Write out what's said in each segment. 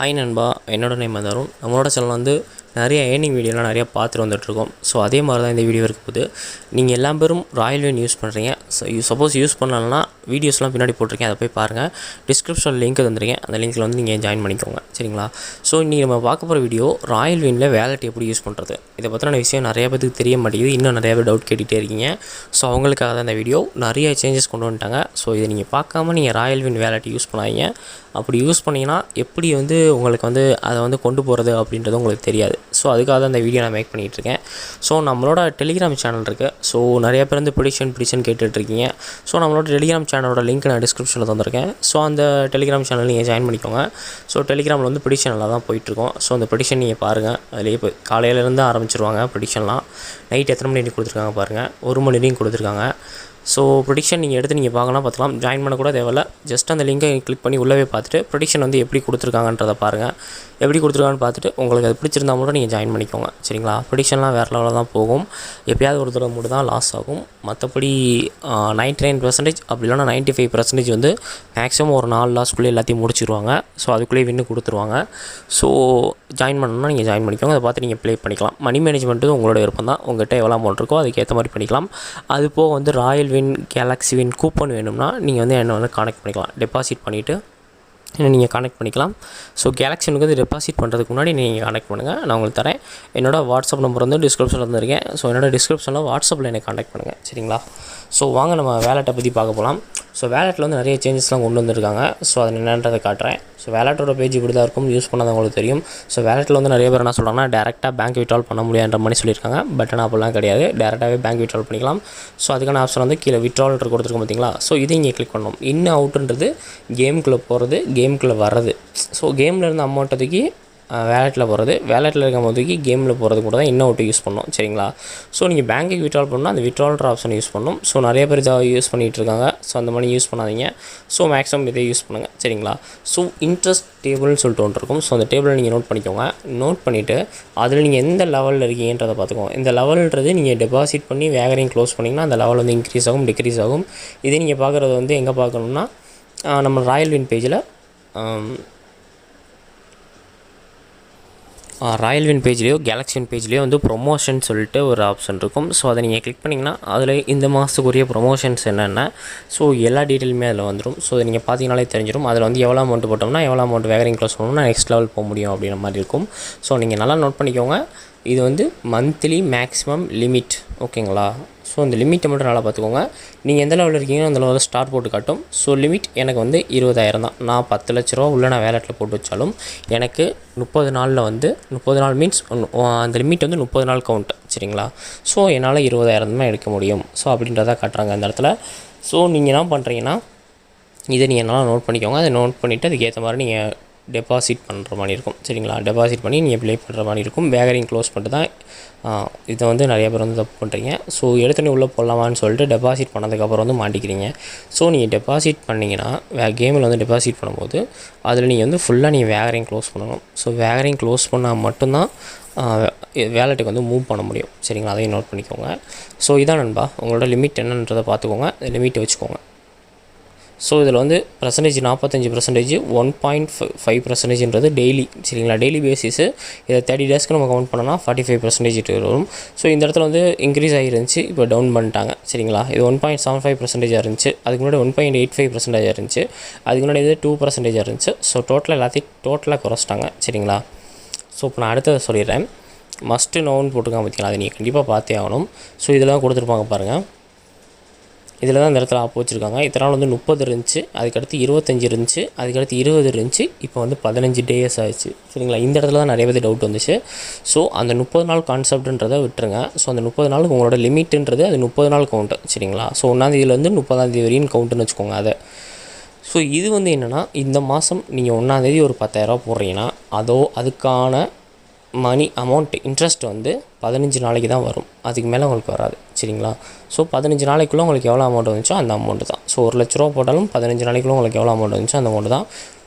Hi நண்பா, என்னோட name Arun. நம்மளோட சேனல் வந்து நிறைய ஏர்னிங் வீடியோலாம் நிறையா பார்த்துட்டு வந்துட்டுருக்கோம். ஸோ அதே மாதிரி தான் இந்த வீடியோ இருக்க போது. நீங்கள் எல்லா பேரும் ராயல்வின் யூஸ் பண்ணுறீங்க. சப்போஸ் யூஸ் பண்ணலன்னா வீடியோஸ்லாம் பின்னாடி போட்டிருக்கேன், அதை போய் பாருங்கள். டிஸ்கிரிப்ஷனில் லிங்க் தந்துருக்கேன், அந்த லிங்க்கில் வந்து நீங்கள் ஜாயின் பண்ணிக்கோங்க. சரிங்களா? ஸோ இன்றைக்கி நம்ம பார்க்க போகிற வீடியோ ராயல்வினில் வேலட் எப்படி யூஸ் பண்ணுறது. இதை பற்றின விஷயம் நிறைய பேருக்கு தெரிய மாட்டேங்குது. இன்னும் நிறைய பேர் டவுட் கேட்டுகிட்டே இருக்கீங்க. ஸோ அவங்களுக்காக தான் இந்த வீடியோ. நிறைய சேஞ்சஸ் கொண்டு வந்துட்டாங்க. ஸோ இதை நீங்கள் பார்க்காம நீங்கள் ராயல்வின் வேலட் யூஸ் பண்ணாதீங்க. அப்படி யூஸ் பண்ணிங்கன்னா எப்படி வந்து உங்களுக்கு வந்து அதை வந்து கொண்டு போகிறது அப்படின்றது உங்களுக்கு தெரியாது. ஸோ அதுக்காக தான் இந்த வீடியோ நான் மேக் பண்ணிகிட்ருக்கேன். ஸோ நம்மளோட டெலிகிராம் சேனல் இருக்குது. ஸோ நிறைய பேர் வந்து ப்ரிடிஷன் கேட்டுட்ருக்கீங்க. ஸோ நம்மளோட டெலிகிராம் சேனலோட லிங்க் நான் டிஸ்கிரிப்ஷனில் தந்திருக்கேன். ஸோ அந்த டெலிகிராம் சேனல் நீங்கள் ஜாயின் பண்ணிக்கோங்க. ஸோ டெலிகிராமில் வந்து ப்ரிடிஷனில் தான் போயிட்டுருக்கோம். ஸோ அந்த ப்ரிடிஷன் நீங்கள் பாருங்கள். அதிலே இப்போ காலையிலேருந்து ஆரம்பிச்சிருவாங்க ப்ரிடிஷன்லாம். நைட் எத்தனை மணி கொடுத்துருக்காங்க பாருங்கள், 1 மணி வரைக்கும் கொடுத்துருக்காங்க. ஸோ ப்ரிடிக்ஷன் நீங்கள் எடுத்து நீங்கள் பார்க்கலாம். ஜாயின் பண்ண கூட தேவையில்ல. ஜஸ்ட் அந்த லிங்கை கிளிக் பண்ணி உள்ளவே பார்த்துட்டு ப்ரிடிக்ஷன் வந்து எப்படி கொடுத்துருக்காங்கன்றதை பாருங்கள். எப்படி கொடுத்துருக்காங்கன்னு பார்த்துட்டு உங்களுக்கு அது பிடிச்சிருந்தா மட்டும் நீங்கள் ஜாயின் பண்ணிக்கோங்க. சரிங்களா? ப்ரிடிக்ஷன்லாம் வேறு லெவலில் தான் போகும். எப்போயாவது ஒரு தடவை மட்டும் தான் லாஸ் ஆகும். மற்றபடி 99% அப்படி இல்லைனா 95% வந்து மேக்ஸிமம் ஒரு 4 லாஸ்க்குள்ளே எல்லாத்தையும் முடிச்சிடுவாங்க. ஸோ அதுக்குள்ளேயே வின்னு கொடுத்துருவாங்க. ஸோ ஜாயின் பண்ணணும்னா நீங்கள் ஜாயின் பண்ணிக்கோங்க. அதை பார்த்து நீங்கள் ப்ளே பண்ணிக்கலாம். மணி மேனேஜ்மெண்ட்டு உங்களோட விருப்பம் தான். உங்கள்கிட்ட எவ்வளோ அமௌண்ட் இருக்கோ அதுக்கேற்ற மாதிரி பண்ணிக்கலாம். அது போக வந்து ராயல்வின் கேலக்ஸிவின் கூப்பன் வேணும்னா நீங்கள் வந்து என்ன வந்து கானெக்ட் பண்ணிக்கலாம். டெபாசிட் பண்ணிவிட்டு நீங்கள் கானெக்ட் பண்ணிக்கலாம். ஸோ கேலக்ஸினுக்கு வந்து டெபாசிட் பண்ணுறதுக்கு முன்னாடி நீங்கள் கானெக்ட் பண்ணுங்கள். நான் உங்களுக்கு தரேன். என்னோடய வாட்ஸ்அப் நம்பர் வந்து டிஸ்கிரிப்ஷனில் வந்துருக்கேன். ஸோ என்னோடய டிஸ்கிரிப்ஷனில் வாட்ஸ்அப்பில் எனக்கு கான்டாக்ட் பண்ணுங்கள். சரிங்களா? ஸோ வாங்க நம்ம வேலட்டை பற்றி பார்க்க போகலாம். ஸோ வேலட்டில் வந்து நிறைய சேஞ்சஸ்லாம் கொண்டு வந்திருக்காங்க. ஸோ அது என்னன்றதை காட்டுறேன். ஸோ வேலட்டோட பேஜ் இப்படி தான் இருக்கும். யூஸ் பண்ணாத உங்களுக்கு தெரியும். ஸோ வேலட்டில் வந்து நிறைய பேர் என்ன சொல்கிறாங்கன்னா டேரெக்டாக பேங்க் விட்ரால் பண்ண முடியாதுன்ற மாதிரி சொல்லியிருக்காங்க. பட் ஆனால் அப்படிலாம் கிடையாது. டேரெக்டாகவே பேங்க் விட்ரால் பண்ணிக்கலாம். ஸோ அதுக்கான ஆப்ஷன் வந்து கீழே விட்ரால் கொடுத்துருக்கோம் பார்த்தீங்களா? ஸோ இதை இங்கே கிளிக் பண்ணணும். இன் அவுட்டுன்றது கேமுக்குள்ளே போகிறது, கேமுக்குள்ளே வர்றது. ஸோ கேமில் இருந்த அமௌண்ட்டை தூக்கி வேலட்டில் போகிறது, வேலட்டில் இருக்க போதுக்கு கேமில் போகிறது கூட தான் இன்னும் அவுட்டு யூஸ் பண்ணணும். சரிங்களா? ஸோ நீங்கள் பேங்க்குக்கு விட்ரால் பண்ணால் அந்த விட்ரால்ன்ற ஆப்ஷன் யூஸ் பண்ணணும். ஸோ நிறைய பேர் இதை யூஸ் பண்ணிகிட்ருக்காங்க. ஸோ அந்த மாதிரி யூஸ் பண்ணாதீங்க. ஸோ மேக்ஸிமம் இதை யூஸ் பண்ணுங்கள். சரிங்களா? ஸோ இன்ட்ரெஸ்ட் டேபிள்னு சொல்லிட்டு ஒன்று இருக்கும். ஸோ அந்த டேபிளை நீங்கள் நோட் பண்ணிக்கோங்க. நோட் பண்ணிவிட்டு அதில் நீங்கள் எந்த லெவலில் இருக்கீங்கன்றதை பார்த்துக்கோங்க. இந்த லெவல்ன்றது நீங்கள் டெபாசிட் பண்ணி வேகரையும் க்ளோஸ் பண்ணிங்கன்னா அந்த லெவல் வந்து இன்க்ரீஸ் ஆகும், டிக்ரீஸ் ஆகும். இதே நீங்கள் பார்க்குறது வந்து எங்கே பார்க்கணுன்னா நம்ம ராயல்வின் பேஜில் ராயல்வின் பேஜ்லேயோ கேலக்ஸிவின் பேஜ்லேயோ வந்து ப்ரொமோஷன் சொல்லிட்டு ஒரு ஆப்ஷன் இருக்கும். ஸோ அதை நீங்கள் கிளிக் பண்ணிங்கன்னா அதில் இந்த மாதத்துக்குரிய ப்ரொமோஷன்ஸ் என்னென்ன, ஸோ எல்லா டீட்டெயிலுமே அதில் வந்துடும். ஸோ அதை நீங்கள் பார்த்தீங்கனாலே தெரிஞ்சிடும். அதில் வந்து எவ்வளோ அமௌண்ட் போட்டோம்னா எவ்வளோ அமௌண்ட் வேகரிங் க்ளோஸ் பண்ணணும்னா நெக்ஸ்ட் லெவல் போக முடியும் அப்படின்ற மாதிரி இருக்கும். ஸோ நீங்கள் நல்லா நோட் பண்ணிக்கோங்க. இது வந்து மந்த்லி மேக்ஸிமம் லிமிட். ஓகேங்களா? ஸோ அந்த லிமிட்டை மட்டும் நல்லா பார்த்துக்கோங்க. நீங்கள் எந்த லெவலில் இருக்கீங்களோ அந்த லெவலில் ஸ்டார் போட்டு காட்டும். ஸோ லிமிட் எனக்கு வந்து 20,000 தான். நான் 10 லட்ச ரூபா உள்ள நான் வேலட்டில் போட்டு வச்சாலும் எனக்கு 30 நாளில் வந்து 30 நாள் மீன்ஸ் அந்த லிமிட் வந்து 30 நாள் கவுண்ட். சரிங்களா? ஸோ என்னால் 20,000 தான் எடுக்க முடியும். ஸோ அப்படின்றத காட்டுறாங்க அந்த இடத்துல. ஸோ நீங்கள் என்ன பண்ணுறீங்கன்னா இதை நீங்கள் நல்லா நோட் பண்ணிக்கோங்க. அதை நோட் பண்ணிவிட்டு அதுக்கேற்ற மாதிரி நீங்கள் டெபாசிட் பண்ணுற மாதிரி இருக்கும். சரிங்களா? டெபாசிட் பண்ணி நீங்கள் ப்ளே பண்ணுற மாதிரி இருக்கும். வேகரிங் க்ளோஸ் பண்ணிட்டு தான் இதை வந்து நிறைய பேர் வந்து தப்பு பண்ணுறீங்க. ஸோ எடுத்துகிட்டு உள்ளே போடலாமான்னு சொல்லிட்டு டெபாசிட் பண்ணதுக்கப்புறம் வந்து மாட்டிக்கிறீங்க. ஸோ நீங்கள் டெபாசிட் பண்ணிங்கன்னா கேமில் வந்து டெபாசிட் பண்ணும்போது அதில் நீங்கள் வந்து ஃபுல்லாக நீங்கள் வேகரிங் க்ளோஸ் பண்ணணும். ஸோ வேகரிங் க்ளோஸ் பண்ணால் மட்டும்தான் வேலட்டுக்கு வந்து மூவ் பண்ண முடியும். சரிங்களா? அதையும் நோட் பண்ணிக்கோங்க. ஸோ இதான் நண்பா, உங்களோட லிமிட் என்னன்றதை பார்த்துக்கோங்க. லிமிட்டை வச்சுக்கோங்க. ஸோ இதில் வந்து 45%, 1.5%ன்றது டெய்லி. சரிங்களா? Daily basis. இதை 30 டேஸ்க்கு நம்ம கவுண்ட் பண்ணோன்னா 45% வரும். ஸோ இந்த இடத்துல வந்து இன்க்ரீஸ் ஆகிருந்துச்சு, இப்போ டவுன் பண்ணிட்டாங்க. சரிங்களா? இது 1.75% இருந்துச்சு. அதுக்கு முன்னாடி 1.85% இருந்துச்சு. அதுக்கு முன்னாடி இது 2% இருந்துச்சு. ஸோ எல்லாத்தையும் டோட்டலாக குறைச்சிட்டாங்க. சரிங்களா? ஸோ இப்போ நான் அடுத்ததை சொல்லிடுறேன். மஸ்ட்டு நோன்னு போட்டுருக்காங்க பார்த்தீங்களா? அதை நீங்கள் கண்டிப்பாக பார்த்தே ஆகணும். ஸோ இதில் தான் கொடுத்துருப்பாங்க பாருங்கள். இதில் தான் இந்த இடத்துல ஆப் வச்சுருக்காங்க. இத்தனை நாள் வந்து 30 இருந்துச்சு, அதுக்கடுத்து 25 இருந்துச்சு, அதுக்கடுத்து 20 இருந்துச்சு, இப்போ வந்து 15 டேஸ் ஆயிடுச்சு. சரிங்களா? இந்த இடத்துல தான் நிறைய பேர் டவுட் வந்துச்சு. ஸோ அந்த 30 நாள் கான்செப்ட்ன்றதை விட்டுருங்க. ஸோ அந்த 30 நாளுக்கு உங்களோட லிமிட்டுன்றது அது 30 நாள் கவுண்ட்டு. சரிங்களா? ஸோ 1ஆந்தேதியிலேருந்து 30ஆந்தேதி வரையும் கவுண்ட்டுன்னு வச்சுக்கோங்க அதை. ஸோ இது வந்து என்னென்னா இந்த மாதம் நீங்கள் 1ஆந்தேதி ஒரு 10,000 போடுறீங்கன்னா அதுக்கான மணி அமௌண்ட் இன்ட்ரெஸ்ட் வந்து 15 நாளைக்கு தான் வரும். அதுக்கு மேலே உங்களுக்கு வராது. சரிங்களா? ஸோ 15 நாளைக்குள்ளே உங்களுக்கு எவ்வளோ அமௌண்ட் வந்துச்சோ அந்த அமௌண்ட்டு தான். ஸோ 1 லட்ச ரூபா போட்டாலும் 15 நாளைக்குள்ளே உங்களுக்கு எவ்வளோ அமௌண்ட் வந்துச்சோ அந்த அமௌண்ட்டு தான்.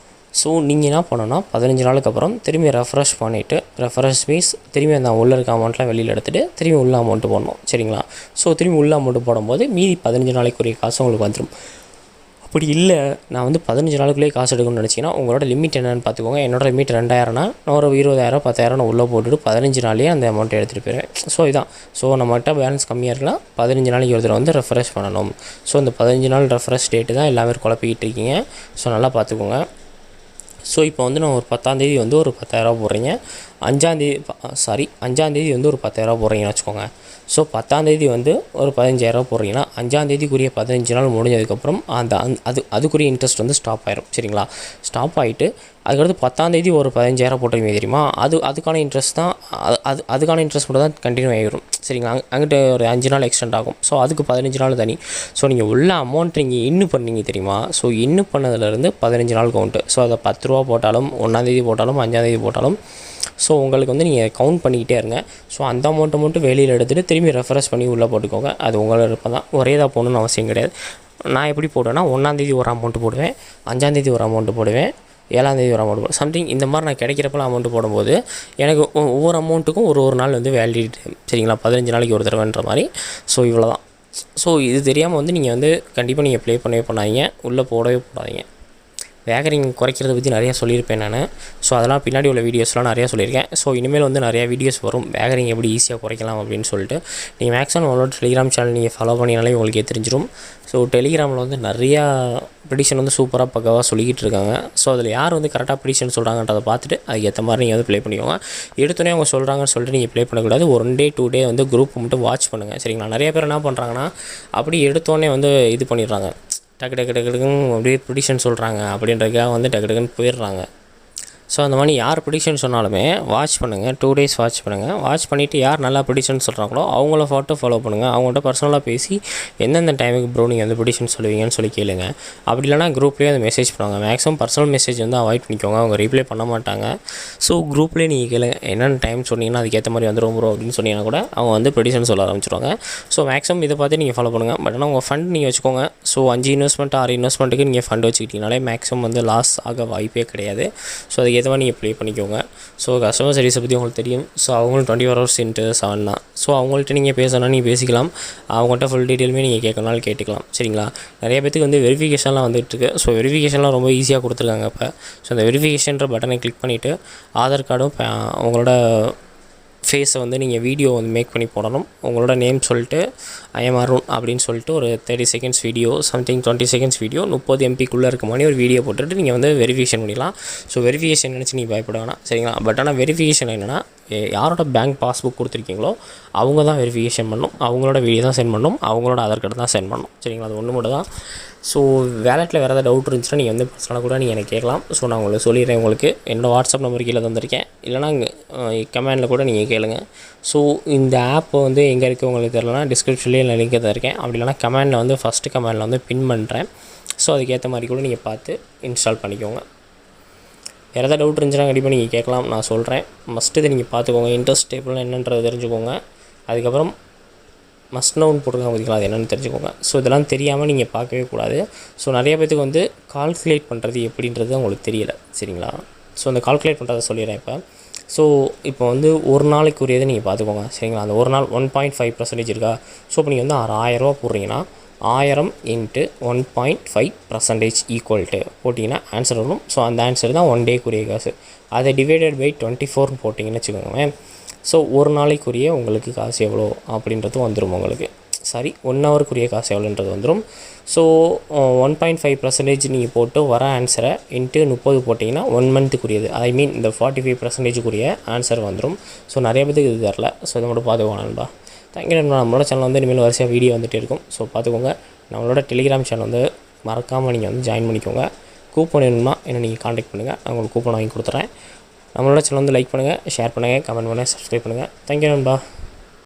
ஸோ நீங்கள் என்ன பண்ணணும்னா 15 நாளுக்கு அப்புறம் திரும்பி ரெஃப்ரெஷ் பண்ணிவிட்டு, ரெஃப்ரெஷ் மீன்ஸ் திரும்பி அந்த உள்ளே இருக்க அமௌண்ட்லாம் வெளியில் எடுத்துகிட்டு திரும்பி உள்ள அமௌண்ட்டு போடணும். சரிங்களா? ஸோ திரும்பி உள்ள அமௌண்ட்டு போடும்போது மீதி 15 நாளைக்குரிய காசு உங்களுக்கு வந்துடும். அப்படி இல்லை நான் வந்து 15 நாளுக்குள்ளேயே காசு எடுக்கணும்னு நினச்சிங்கன்னா உங்களோட லிமிட் என்னென்னு பார்த்துக்கோங்க. என்னோட லிமிட் 2000னா நான் ஒரு 20,000 10,000 நான் உள்ளே போட்டுட்டு 15 நாள்லேயே அந்த அமௌண்ட்டை எடுத்துகிட்டு போயிடுவேன். ஸோ இதான். ஸோ நம்மகிட்ட பேலன்ஸ் கம்மியாக இருக்குன்னா 15 நாளைக்கு ஒரு தடவை வந்து ரெஃப்ரெஷ் பண்ணணும். ஸோ இந்த 15 நாள் ரெஃப்ரெஷ் டேட்டு தான் எல்லாமே குழப்பிக்கிட்டு இருக்கீங்க. ஸோ நல்லா பார்த்துக்கோங்க. ஸோ இப்போ வந்து நான் ஒரு 10ஆம் தேதி வந்து ஒரு 10,000 போடுறீங்க. 5ஆம் தேதி வந்து ஒரு 10,000 போடுறீங்கன்னு வச்சுக்கோங்க. ஸோ 10ஆம் தேதி வந்து ஒரு 15,000 போடுறீங்கன்னா 5ஆம் தேதிக்குரிய 15 நாள் முடிஞ்சதுக்கப்புறம் அதுக்குரிய இன்ட்ரெஸ்ட் வந்து ஸ்டாப் ஆயிரும். சரிங்களா? ஸ்டாப் ஆகிட்டு அதுக்கடுத்து 10ஆம் தேதி ஒரு 15,000 போட்டுருவீங்க தெரியுமா? அதுக்கான இன்ட்ரெஸ்ட் தான் அதுக்கான இன்ட்ரெஸ்ட் மட்டும் தான் கண்டினியூ ஆகிடும். சரிங்களா? அங்கிட்ட ஒரு 5 நாள் எக்ஸ்டெண்ட் ஆகும். ஸோ அதுக்கு 15 நாள் தனி. ஸோ நீங்கள் உள்ள அமௌண்ட் நீங்கள் இன்னும் பண்ணீங்க தெரியுமா? ஸோ இன்னும் பண்ணதுலேருந்து 15 நாள் கவுண்ட்டு. ஸோ அதை 10 ரூபா போட்டாலும் 1ஆம் தேதி போட்டாலும் 5ஆம் தேதி போட்டாலும் ஸோ உங்களுக்கு வந்து நீங்கள் கவுண்ட் பண்ணிக்கிட்டே இருங்க. ஸோ அந்த அமௌண்ட்டை மட்டும் வெளியில் எடுத்துகிட்டு திரும்பி ரெஃப்ரெஷ் பண்ணி உள்ளே போட்டுக்கோங்க. அது உங்களோட விருப்பம் தான். ஒரே தான் போகணுன்னு அவசியம் கிடையாது. நான் எப்படி போடுவேன்னா 1ஆம் தேதி ஒரு அமௌண்ட்டு போடுவேன், 5ஆம் தேதி ஒரு அமௌண்ட்டு போடுவேன், 7ஆம் தேதி ஒரு அமௌண்ட் போடுவேன். சம்திங் இந்த மாதிரி நான் கிடைக்கிறப்பெல்லாம் அமௌண்ட்டு போடும்போது எனக்கு ஒவ்வொரு அமௌண்ட்டுக்கும் ஒரு நாள் வந்து வேலிடிட்டி. சரிங்களா? 15 நாளைக்கு ஒரு தடவைன்ற மாதிரி. ஸோ இவ்வளோ தான். ஸோ இது தெரியாமல் வந்து நீங்கள் வந்து கண்டிப்பாக நீங்கள் ப்ளே பண்ணாதீங்க. உள்ளே போடவே போடாதீங்க. வேகரிங் குறைக்கிறத பற்றி நிறையா சொல்லியிருப்பேன் நான். ஸோ அதெல்லாம் பின்னாடி உள்ள வீடியோஸ்லாம் நிறையா சொல்லியிருக்கேன். ஸோ இனிமேல் வந்து நிறையா வீடியோஸ் வரும் வேகரிங் எப்படி ஈஸியாக குறைக்கலாம் அப்படின்னு சொல்லிட்டு. நீங்கள் மேக்ஸிமம் உங்களோட டெலிகிராம் சேனல் நீங்கள் ஃபாலோ பண்ணினாலே உங்களுக்கே தெரிஞ்சிடும். ஸோ டெலிகிராமில் வந்து நிறையா ப்ரிடிஷன் வந்து சூப்பராக பக்காவாக சொல்லிக்கிட்டு இருக்காங்க. ஸோ அதில் யார் வந்து கரெக்டாக ப்ரிடிஷன் சொல்கிறாங்கன்றதை பார்த்துட்டு அதுக்கேற்ற மாதிரி நீங்கள் வந்து ப்ளே பண்ணிக்கோங்க. எடுத்தோடனே அவங்க சொல்கிறாங்கன்னு சொல்லிட்டு நீங்கள் ப்ளே பண்ணக்கூடாது. 1 டே 2 டே வந்து குரூப் மட்டும் வாட்ச் பண்ணுங்கள். சரிங்களா? நிறைய பேர் என்ன பண்ணுறாங்கன்னா அப்படி எடுத்தோடனே வந்து இது பண்ணிடுறாங்க. டக்குன்னு அப்படியே ப்ரிடிஷன் சொல்கிறாங்க அப்படின்றதுக்காக வந்து டக்குன்னு போயிடுறாங்க. ஸோ அந்த மாதிரி யார் ப்ரிடிஷன் சொன்னாலுமே வாட்ச் பண்ணுங்கள். 2 டேஸ் வாட்ச் பண்ணுங்கள். வாட்ச் பண்ணிவிட்டு யார் நல்லா ப்ரிடிஷன் சொல்கிறாங்களோ அவங்கள ஃபாலோ பண்ணுங்கள். அவங்கள்ட்ட பர்சனலாக பேசி எந்தெந்த டைமுக்கு ப்ரோ நீங்கள் வந்து ப்ரிடிஷன் சொல்லுவீங்கன்னு சொல்லி கேளுங்க. அப்படி இல்லைனா குரூப்லேயே வந்து மெசேஜ் பண்ணுவாங்க. மேக்ஸிமம் பர்சனல் மெசேஜ் வந்து அவாய்ட் பண்ணிக்கோங்க. அவங்க ரிப்ளை பண்ண மாட்டாங்க. ஸோ குரூப்லேயே நீங்கள் கேளுங்க. என்னென்ன டைம் சொன்னீங்கன்னா அதுக்கேற்ற மாதிரி வந்துடும் ப்ரோ அப்படின்னு சொன்னீங்கன்னா கூட அவங்க வந்து ப்ரிடிஷன் சொல்ல ஆரம்பிச்சிடுவாங்க. ஸோ மேக்ஸிமம் இதை பார்த்து நீங்கள் ஃபாலோ பண்ணுங்கள். பட் ஆனால் உங்கள் ஃபண்ட் நீங்கள் வச்சுக்கோங்க. ஸோ 5 இன்வெஸ்ட்மெண்ட் 6 இன்வெஸ்ட்மெண்ட்டுக்கு நீங்கள் ஃபண்ட் வச்சுக்கிட்டீங்கனாலே மேக்ஸிமம் வந்து லாஸ் ஆக வாய்ப்பே கிடையாது. ஸோ அதுக்கேற்ற மாதிரி நீங்கள் ப்ளே பண்ணிக்கோங்க. ஸோ கஸ்டமர் சர்வீஸை பற்றி உங்களுக்கு தெரியும். ஸோ அவங்களும் 24 hours into 7 தான். ஸோ அவங்கள்ட்ட நீங்கள் பேசணும்னா நீங்கள் பேசிக்கலாம். அவங்கள்ட்ட ஃபுல் டீட்டெயிலுமே நீங்கள் கேட்கணும்னாலும் கேட்டுக்கலாம். சரிங்களா? நிறைய பேத்துக்கு வந்து வெரிஃபிகேஷன்லாம் வந்துட்டுருக்கு. ஸோ வெரிஃபிகேஷன்லாம் ரொம்ப ஈஸியாக கொடுத்துருக்காங்க இப்போ. ஸோ அந்த வெரிஃபிகேஷன்ற பட்டனை கிளிக் பண்ணிவிட்டு ஆதார் கார்டும் உங்களோட ஃபேஸை வந்து நீங்கள் வீடியோ வந்து மேக் பண்ணி போடணும். உங்களோட நேம் சொல்லிட்டு ஐஎம் அருண் அப்படின்னு சொல்லிட்டு ஒரு 30 seconds video something 20 seconds video 30 MBக்குள்ளே இருக்க மாதிரி ஒரு வீடியோ போட்டுட்டு நீங்கள் வந்து வெரிஃபிகேஷன் பண்ணிடலாம். ஸோ வெரிஃபிகேஷன் நினச்சி நீங்கள் பயப்பட வேணாம். சரிங்களா? பட் ஆனால் வெரிஃபிகேஷன் என்னென்னா யாரோட பேங்க் பாஸ்புக் கொடுத்துருக்கீங்களோ அவங்க தான் வெரிஃபிகேஷன் பண்ணணும். அவங்களோட வீடியோ தான் சென்ட் பண்ணணும். அவங்களோட ஆதார் கார்டு தான் சென்ட் பண்ணணும். சரிங்களா? அது ஒன்று மட்டும் தான். ஸோ வேலெட்டில் வேறு ஏதாவது டவுட் இருந்துச்சுன்னா நீங்கள் வந்து பர்சனலாக கூட நீங்கள் எனக்கு கேட்கலாம். ஸோ நான் உங்களுக்கு சொல்லிடுறேன். உங்களுக்கு என்னோடய வாட்ஸ்அப் நம்பர் கீழே தந்திருக்கேன். இல்லைனா கமெண்டில் கூட நீங்கள் கேளுங்க. ஸோ இந்த ஆப் வந்து எங்கே இருக்குது உங்களுக்கு தெரியலனா டிஸ்கிரிப்ஷன்லேயே நான் லிங்க் தந்திருக்கேன். அப்படி இல்லைனா கமெண்டில் வந்து ஃபஸ்ட்டு கமெண்டில் வந்து பின் பண்ணுறேன். ஸோ அதுக்கேற்ற மாதிரி கூட நீங்கள் பார்த்து இன்ஸ்டால் பண்ணிக்கோங்க. வேறு ஏதாவது டவுட் இருந்துச்சுன்னா கண்டிப்பாக நீங்கள் கேட்கலாம். நான் சொல்கிறேன். மஸ்ட்டு இதை நீங்கள் பார்த்துக்கோங்க. இன்ட்ரெஸ்ட் டேபிள்னா என்னன்றது தெரிஞ்சுக்கோங்க. அதுக்கப்புறம் மஸ்ட் நவுன் போட்டுருக்காங்க பார்த்திங்களா, அது என்னென்னு தெரிஞ்சுக்கோங்க. ஸோ இதெல்லாம் தெரியாமல் நீங்கள் பார்க்கவே கூடாது. ஸோ நிறைய பேத்துக்கு வந்து கால்குலேட் பண்ணுறது எப்படின்றது உங்களுக்கு தெரியலை. சரிங்களா? ஸோ அந்த கால்குலேட் பண்ணுறதை சொல்லிடுறேன் இப்போ. ஸோ இப்போ வந்து ஒரு நாளைக்குரியதை நீங்கள் பார்த்துக்கோங்க. சரிங்களா? அந்த ஒரு நாள் 1.5% இருக்கா? ஸோ இப்போ நீங்கள் வந்து 1000 ரூபா போடுறீங்கன்னா 1000 × 1.5% ஈக்குவல்ட்டு போட்டிங்கன்னா ஆன்சர் வரும். ஸோ அந்த ஆன்சர் தான் 1 டேக்குரிய காசு. அதை டிவைடட் பை 24 போட்டிங்கன்னு வச்சுக்கோங்க. ஸோ ஒரு நாளைக்குரிய உங்களுக்கு காசு எவ்வளோ அப்படின்றது வந்துடும். உங்களுக்கு 1 ஹவருக்குரிய காசு எவ்வளோன்றது வந்துடும். ஸோ 1.5% நீங்கள் போட்டு வர ஆன்சரை × 30 போட்டிங்கன்னா 1 மந்த்துக்குரியது. ஐ மீன் இந்த 45%க்குரிய ஆன்சர் வந்துடும். ஸோ நிறைய பேருக்கு இது தரல. ஸோ இதை மட்டும் பார்த்துக்கோங்கப்பா. தேங்க்யூ. நம்மளோட சேனல் வந்து இனிமேல் வரிசையாக வீடியோ வந்துகிட்டே இருக்கும். ஸோ பார்த்துக்கோங்க. நம்மளோட டெலிகிராம் சேனல் வந்து மறக்காமல் நீங்கள் வந்து ஜாயின் பண்ணிக்கோங்க. கூப்பன் வேணும்னா என்ன நீங்கள் காண்டாக்ட் பண்ணுங்கள். நான் உங்களுக்கு கூப்பன் வாங்கி கொடுத்துறேன். நம்மளோட சேனல் வந்து லைக் பண்ணுங்கள், ஷேர் பண்ணுங்கள், கமெண்ட் பண்ணுங்கள், சப்ஸ்கிரைப் பண்ணுங்கள். தேங்க்யூ நண்பா.